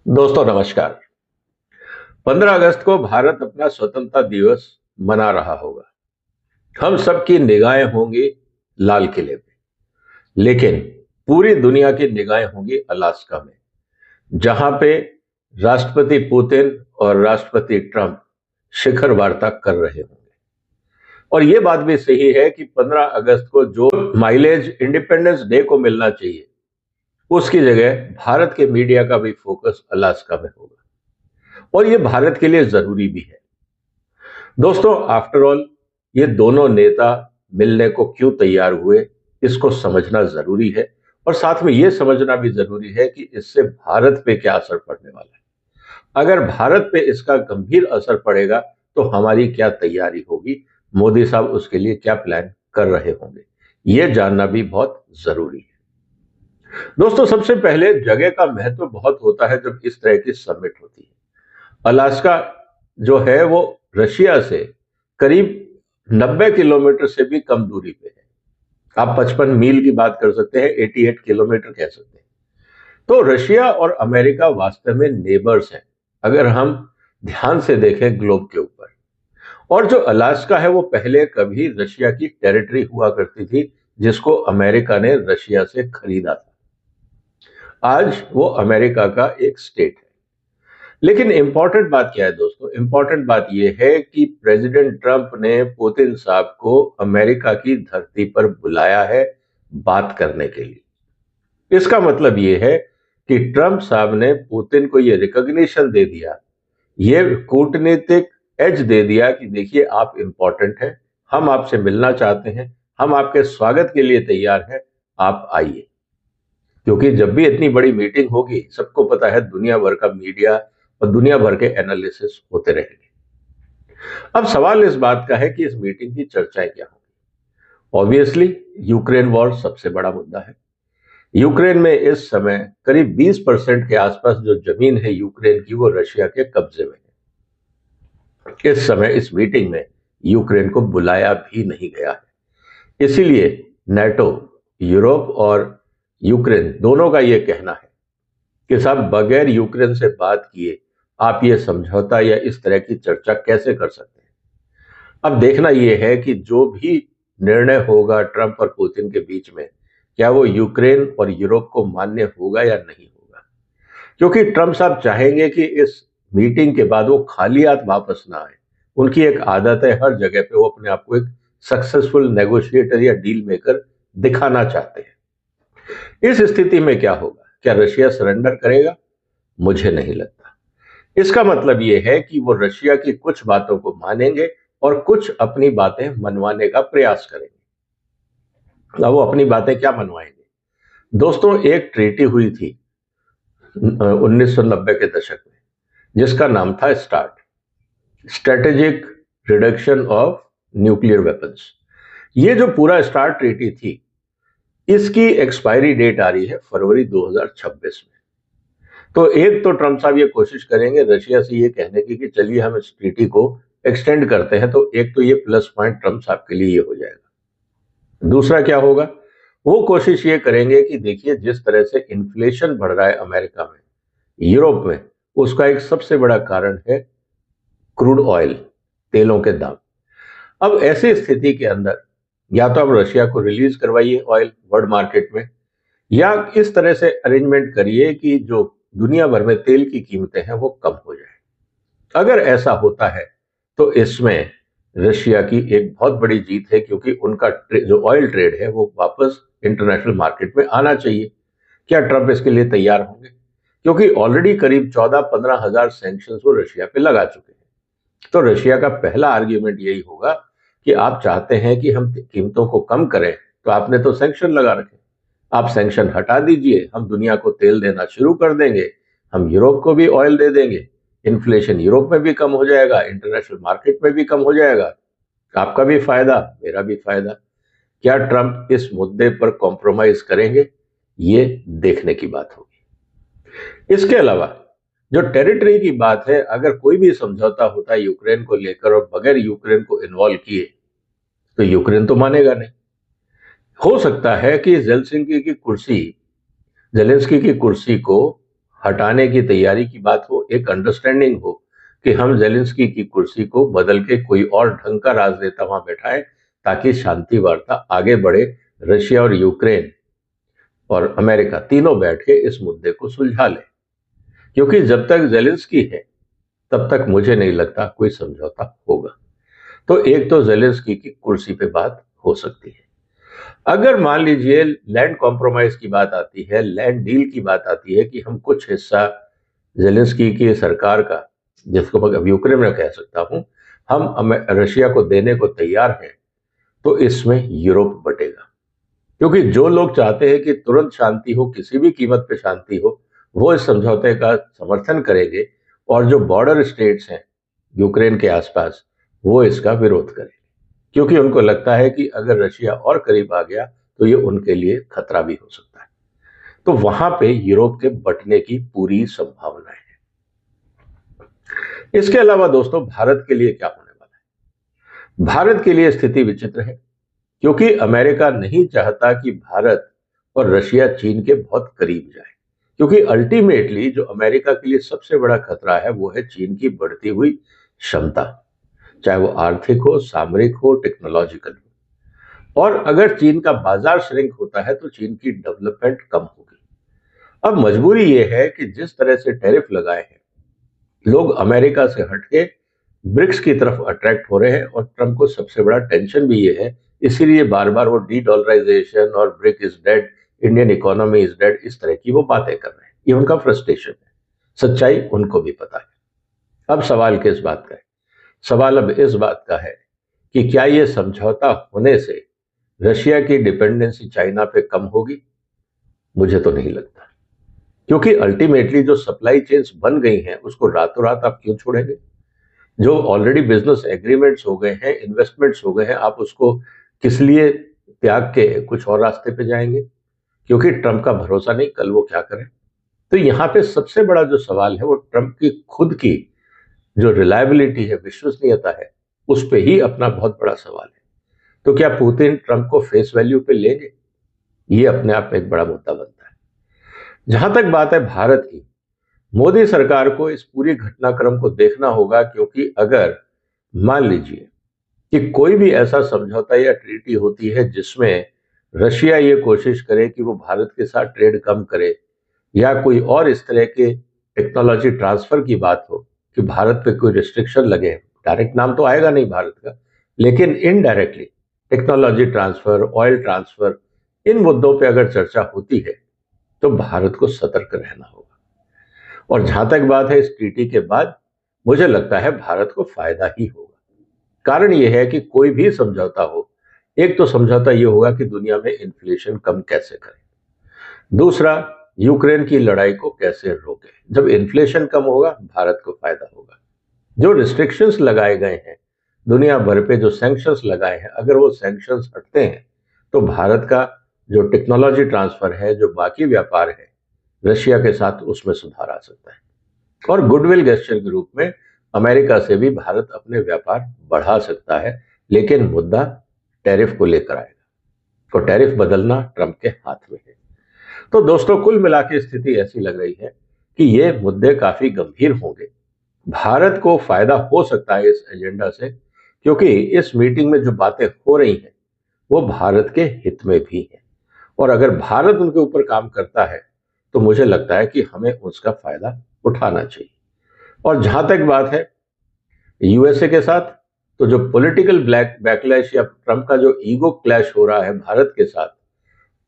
दोस्तों नमस्कार। 15 अगस्त को भारत अपना स्वतंत्रता दिवस मना रहा होगा। हम सबकी निगाहें होंगी लाल किले पे, लेकिन पूरी दुनिया की निगाहें होंगी अलास्का में, जहां पे राष्ट्रपति पुतिन और राष्ट्रपति ट्रंप शिखर वार्ता कर रहे होंगे। और यह बात भी सही है कि 15 अगस्त को जो माइलेज इंडिपेंडेंस डे को मिलना चाहिए, उसकी जगह भारत के मीडिया का भी फोकस अलास्का में होगा। और यह भारत के लिए जरूरी भी है। दोस्तों, आफ्टर ऑल ये दोनों नेता मिलने को क्यों तैयार हुए, इसको समझना जरूरी है। और साथ में यह समझना भी जरूरी है कि इससे भारत पे क्या असर पड़ने वाला है। अगर भारत पे इसका गंभीर असर पड़ेगा तो हमारी क्या तैयारी होगी, मोदी साहब उसके लिए क्या प्लान कर रहे होंगे, यह जानना भी बहुत जरूरी है। दोस्तों, सबसे पहले जगह का महत्व बहुत होता है जब इस तरह की समिट होती है। अलास्का जो है वो रशिया से करीब 90 किलोमीटर से भी कम दूरी पे है। आप 55 मील की बात कर सकते हैं, 88 किलोमीटर कह सकते हैं। तो रशिया और अमेरिका वास्तव में नेबर्स हैं, अगर हम ध्यान से देखें ग्लोब के ऊपर। और जो अलास्का है वो पहले कभी रशिया की टेरिटरी हुआ करती थी, जिसको अमेरिका ने रशिया से खरीदा था। आज वो अमेरिका का एक स्टेट है। लेकिन इंपॉर्टेंट बात क्या है दोस्तों? इंपॉर्टेंट बात यह है कि प्रेसिडेंट ट्रंप ने पुतिन साहब को अमेरिका की धरती पर बुलाया है बात करने के लिए। इसका मतलब यह है कि ट्रंप साहब ने पुतिन को यह रिकॉग्निशन दे दिया, यह कूटनीतिक एज दे दिया कि देखिए आप इंपॉर्टेंट हैं, हम आपसे मिलना चाहते हैं, हम आपके स्वागत के लिए तैयार हैं, आप आइए। क्योंकि जब भी इतनी बड़ी मीटिंग होगी, सबको पता है दुनिया भर का मीडिया और दुनिया भर के एनालिसिस होते रहेंगे। अब सवाल इस बात का है कि इस मीटिंग की चर्चाएं क्या होंगी। ऑब्वियसली यूक्रेन वॉर सबसे बड़ा मुद्दा है। यूक्रेन में इस समय करीब 20% के आसपास जो जमीन है यूक्रेन की, वो रशिया के कब्जे में है। इस समय इस मीटिंग में यूक्रेन को बुलाया भी नहीं गया है। इसीलिए नेटो, यूरोप और यूक्रेन दोनों का यह कहना है कि साहब बगैर यूक्रेन से बात किए आप ये समझौता या इस तरह की चर्चा कैसे कर सकते हैं। अब देखना यह है कि जो भी निर्णय होगा ट्रंप और पुतिन के बीच में, क्या वो यूक्रेन और यूरोप को मान्य होगा या नहीं होगा। क्योंकि ट्रंप साहब चाहेंगे कि इस मीटिंग के बाद वो खाली हाथ वापस ना आए। उनकी एक आदत है, हर जगह पे वो अपने आप को एक सक्सेसफुल नेगोशिएटर या डील मेकर दिखाना चाहते हैं। इस स्थिति में क्या होगा? क्या रशिया सरेंडर करेगा? मुझे नहीं लगता। इसका मतलब यह है कि वो रशिया की कुछ बातों को मानेंगे और कुछ अपनी बातें मनवाने का प्रयास करेंगे। अब वो अपनी बातें क्या मनवाएंगे? दोस्तों, एक ट्रीटी हुई थी 1990 के दशक में, जिसका नाम था start, strategic reduction of nuclear weapons. ये जो पूरा स्टार्ट ट्रीटी थी, इसकी एक्सपायरी डेट आ रही है फरवरी 2026 में। तो एक तो ट्रंप साहब ये कोशिश करेंगे रशिया से ये कहने की कि चलिए हम इस ट्रीटी को एक्सटेंड करते हैं, तो एक तो ये प्लस पॉइंट ट्रंप साहब के लिए ये हो जाएगा। दूसरा क्या होगा? वो कोशिश ये करेंगे कि देखिए जिस तरह से इन्फ्लेशन बढ़ रहा है अमेरिका में, यूरोप में, उसका एक सबसे बड़ा कारण है क्रूड ऑयल, तेलों के दाम। अब ऐसी स्थिति के अंदर या तो आप रशिया को रिलीज करवाइए ऑयल वर्ल्ड मार्केट में, या इस तरह से अरेंजमेंट करिए कि जो दुनिया भर में तेल की कीमतें हैं वो कम हो जाए। अगर ऐसा होता है तो इसमें रशिया की एक बहुत बड़ी जीत है, क्योंकि उनका जो ऑयल ट्रेड है वो वापस इंटरनेशनल मार्केट में आना चाहिए। क्या ट्रंप इसके लिए तैयार होंगे? क्योंकि ऑलरेडी करीब 14-15 हजार सैंक्शन वो रशिया पे लगा चुके हैं। तो रशिया का पहला आर्ग्यूमेंट यही होगा कि आप चाहते हैं कि हम कीमतों को कम करें, तो आपने तो सैंक्शन लगा रखे, आप सैंक्शन हटा दीजिए, हम दुनिया को तेल देना शुरू कर देंगे, हम यूरोप को भी ऑयल दे देंगे, इन्फ्लेशन यूरोप में भी कम हो जाएगा, इंटरनेशनल मार्केट में भी कम हो जाएगा, आपका भी फायदा, मेरा भी फायदा। क्या ट्रंप इस मुद्दे पर कॉम्प्रोमाइज करेंगे? ये देखने की बात होगी। इसके अलावा जो टेरिटरी की बात है, अगर कोई भी समझौता होता है यूक्रेन को लेकर और बगैर यूक्रेन को इन्वॉल्व किए, तो यूक्रेन तो मानेगा नहीं। हो सकता है कि जेलेंस्की की कुर्सी को हटाने की तैयारी की बात हो, एक अंडरस्टैंडिंग हो कि हम जेलेंस्की की कुर्सी को बदल के कोई और ढंग का राजनेता वहां बैठाएं ताकि शांति वार्ता आगे बढ़े। रशिया और यूक्रेन और अमेरिका तीनों बैठ के इस मुद्दे को सुलझा ले, क्योंकि जब तक जेलेंस्की है तब तक मुझे नहीं लगता कोई समझौता होगा। तो एक तो जेलेंस्की की कुर्सी पे बात हो सकती है। अगर मान लीजिए लैंड कॉम्प्रोमाइज की बात आती है, लैंड डील की बात आती है कि हम कुछ हिस्सा जेलेंस्की की सरकार का, जिसको मैं यूक्रेन में कह सकता हूं, हम रशिया को देने को तैयार हैं, तो इसमें यूरोप बटेगा। क्योंकि जो लोग चाहते हैं कि तुरंत शांति हो, किसी भी कीमत पे शांति हो, वो इस समझौते का समर्थन करेंगे, और जो बॉर्डर स्टेट्स हैं यूक्रेन के आसपास, वो इसका विरोध करेंगे, क्योंकि उनको लगता है कि अगर रशिया और करीब आ गया तो ये उनके लिए खतरा भी हो सकता है। तो वहां पे यूरोप के बंटने की पूरी संभावना है। इसके अलावा दोस्तों, भारत के लिए क्या होने वाला है? भारत के लिए स्थिति विचित्र है, क्योंकि अमेरिका नहीं चाहता कि भारत और रशिया चीन के बहुत करीब जाए, क्योंकि अल्टीमेटली जो अमेरिका के लिए सबसे बड़ा खतरा है वो है चीन की बढ़ती हुई क्षमता, चाहे वो आर्थिक हो, सामरिक हो, टेक्नोलॉजिकल हो। और अगर चीन का बाजार श्रिंक होता है तो चीन की डेवलपमेंट कम होगी। अब मजबूरी यह है कि जिस तरह से टैरिफ लगाए हैं, लोग अमेरिका से हटके ब्रिक्स की तरफ अट्रैक्ट हो रहे हैं, और ट्रंप को सबसे बड़ा टेंशन भी ये है, इसीलिए बार बार वो डी डॉलराइजेशन और brick is dead, Indian economy is dead, इस तरह की वो बातें कर रहे हैं। ये उनका फ्रस्ट्रेशन है, सच्चाई उनको भी पता है। अब सवाल किस बात का है? सवाल अब इस बात का है कि क्या ये समझौता होने से रशिया की डिपेंडेंसी चाइना पे कम होगी? मुझे तो नहीं लगता, क्योंकि अल्टीमेटली जो सप्लाई चेन्स बन गई हैं उसको रातों रात आप क्यों छोड़ेंगे? जो ऑलरेडी बिजनेस एग्रीमेंट्स हो गए हैं, इन्वेस्टमेंट्स हो गए हैं, आप उसको किस लिए त्याग के कुछ और रास्ते पे जाएंगे? क्योंकि ट्रंप का भरोसा नहीं कल वो क्या करें। तो यहाँ पे सबसे बड़ा जो सवाल है वो ट्रंप की खुद की जो रिलायबिलिटी है, विश्वसनीयता है, उस पे ही अपना बहुत बड़ा सवाल है। तो क्या पुतिन ट्रंप को फेस वैल्यू पे लेंगे? ये अपने आप में एक बड़ा मुद्दा बनता है। जहां तक बात है भारत की, मोदी सरकार को इस पूरी घटनाक्रम को देखना होगा, क्योंकि अगर मान लीजिए कि कोई भी ऐसा समझौता या ट्रीटी होती है जिसमें रशिया ये कोशिश करे कि वो भारत के साथ ट्रेड कम करे, या कोई और इस तरह के टेक्नोलॉजी ट्रांसफर की बात हो कि भारत पे कोई रिस्ट्रिक्शन लगे, डायरेक्ट नाम तो आएगा नहीं भारत का, लेकिन indirectly technology transfer, oil transfer, इन मुद्दों पे अगर चर्चा होती है तो भारत को सतर्क रहना होगा। और जहां तक बात है इस ट्रीटी के बाद, मुझे लगता है भारत को फायदा ही होगा। कारण यह है कि कोई भी समझौता हो, एक तो समझौता यह होगा कि दुनिया में इन्फ्लेशन कम कैसे करें, दूसरा यूक्रेन की लड़ाई को कैसे रोके। जब इन्फ्लेशन कम होगा भारत को फायदा होगा। जो रिस्ट्रिक्शंस लगाए गए हैं दुनिया भर पे, जो सैंक्शंस लगाए हैं, अगर वो सैंक्शंस हटते हैं तो भारत का जो टेक्नोलॉजी ट्रांसफर है, जो बाकी व्यापार है रशिया के साथ, उसमें सुधार आ सकता है। और गुडविल गेस्चर के रूप में अमेरिका से भी भारत अपने व्यापार बढ़ा सकता है, लेकिन मुद्दा टैरिफ को लेकर आएगा, और टैरिफ बदलना ट्रंप के हाथ में है। तो दोस्तों, कुल मिला के स्थिति ऐसी लग रही है कि ये मुद्दे काफी गंभीर होंगे। भारत को फायदा हो सकता है इस एजेंडा से, क्योंकि इस मीटिंग में जो बातें हो रही हैं वो भारत के हित में भी है, और अगर भारत उनके ऊपर काम करता है तो मुझे लगता है कि हमें उसका फायदा उठाना चाहिए। और जहां तक बात है यूएसए के साथ, तो जो पॉलिटिकल ब्लैक बैकलैश या ट्रंप का जो ईगो क्लैश हो रहा है भारत के साथ,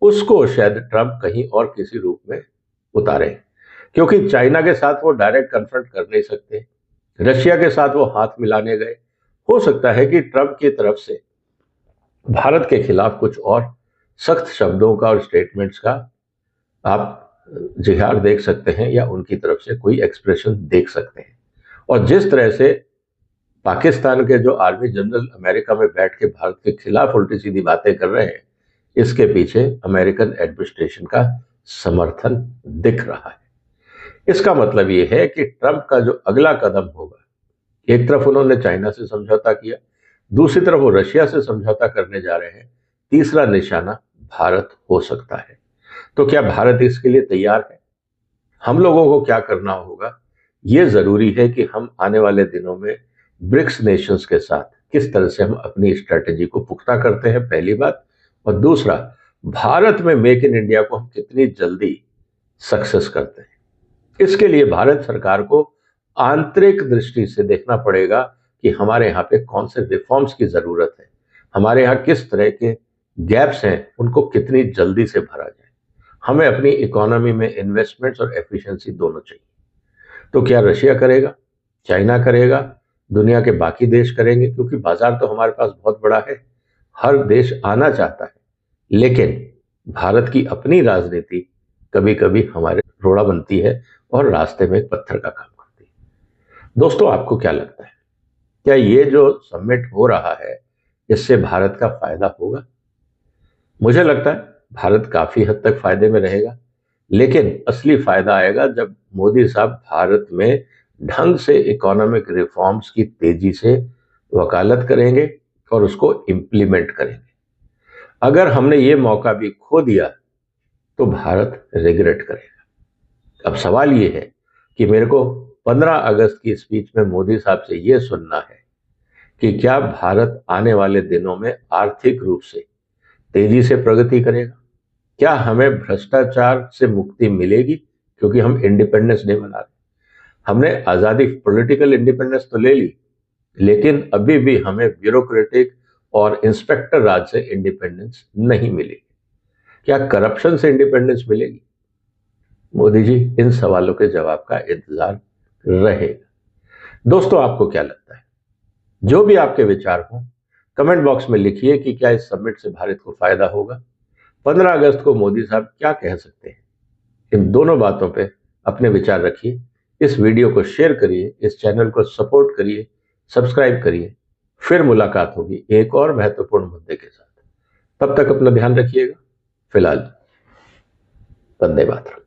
उसको शायद ट्रंप कहीं और किसी रूप में उतारे, क्योंकि चाइना के साथ वो डायरेक्ट कन्फ्रंट कर नहीं सकते, रशिया के साथ वो हाथ मिलाने गए। हो सकता है कि ट्रंप की तरफ से भारत के खिलाफ कुछ और सख्त शब्दों का और स्टेटमेंट्स का आप जिहार देख सकते हैं, या उनकी तरफ से कोई एक्सप्रेशन देख सकते हैं। और जिस तरह से पाकिस्तान के जो आर्मी जनरल अमेरिका में बैठ के भारत के खिलाफ उल्टी सीधी बातें कर रहे हैं, इसके पीछे अमेरिकन एडमिनिस्ट्रेशन का समर्थन दिख रहा है। इसका मतलब यह है कि ट्रंप का जो अगला कदम होगा, एक तरफ उन्होंने चाइना से समझौता किया, दूसरी तरफ वो रशिया से समझौता करने जा रहे हैं, तीसरा निशाना भारत हो सकता है। तो क्या भारत इसके लिए तैयार है? हम लोगों को क्या करना होगा, ये जरूरी है कि हम आने वाले दिनों में ब्रिक्स नेशंस के साथ किस तरह से हम अपनी स्ट्रेटेजी को पुख्ता करते हैं, पहली बात। और दूसरा, भारत में मेक इन इंडिया को हम कितनी जल्दी सक्सेस करते हैं। इसके लिए भारत सरकार को आंतरिक दृष्टि से देखना पड़ेगा कि हमारे यहाँ पे कौन से रिफॉर्म्स की जरूरत है, हमारे यहाँ किस तरह के गैप्स हैं, उनको कितनी जल्दी से भरा जाए। हमें अपनी इकोनॉमी में इन्वेस्टमेंट्स और एफिशिएंसी दोनों चाहिए। तो क्या रशिया करेगा, चाइना करेगा, दुनिया के बाकी देश करेंगे? क्योंकि बाजार तो हमारे पास बहुत बड़ा है, हर देश आना चाहता है, लेकिन भारत की अपनी राजनीति कभी कभी हमारे रोड़ा बनती है और रास्ते में एक पत्थर का काम करती है। दोस्तों, आपको क्या लगता है, क्या ये जो समिट हो रहा है इससे भारत का फायदा होगा? मुझे लगता है भारत काफी हद तक फायदे में रहेगा, लेकिन असली फायदा आएगा जब मोदी साहब भारत में ढंग से इकोनॉमिक रिफॉर्म्स की तेजी से वकालत करेंगे और उसको इम्प्लीमेंट करेंगे। अगर हमने ये मौका भी खो दिया तो भारत रिग्रेट करेगा। अब सवाल ये है कि मेरे को 15 अगस्त की स्पीच में मोदी साहब से ये सुनना है कि क्या भारत आने वाले दिनों में आर्थिक रूप से तेजी से प्रगति करेगा, क्या हमें भ्रष्टाचार से मुक्ति मिलेगी, क्योंकि हम इंडिपेंडेंस डे मना रहे हैं। हमने आजादी, पॉलिटिकल इंडिपेंडेंस तो ले ली, लेकिन अभी भी हमें ब्यूरोक्रेटिक और इंस्पेक्टर राज से इंडिपेंडेंस नहीं मिलेगी। क्या करप्शन से इंडिपेंडेंस मिलेगी? मोदी जी, इन सवालों के जवाब का इंतजार रहेगा। दोस्तों, आपको क्या लगता है? जो भी आपके विचार हों, कमेंट बॉक्स में लिखिए कि क्या इस समिट से भारत को फायदा होगा। 15 अगस्त को मोदी साहब क्या कह सकते हैं, इन दोनों बातों पे अपने विचार रखिए। इस वीडियो को शेयर करिए, इस चैनल को सपोर्ट करिए, सब्सक्राइब करिए। फिर मुलाकात होगी एक और महत्वपूर्ण मुद्दे के साथ। तब तक अपना ध्यान रखिएगा। फिलहाल वंदे मातरम।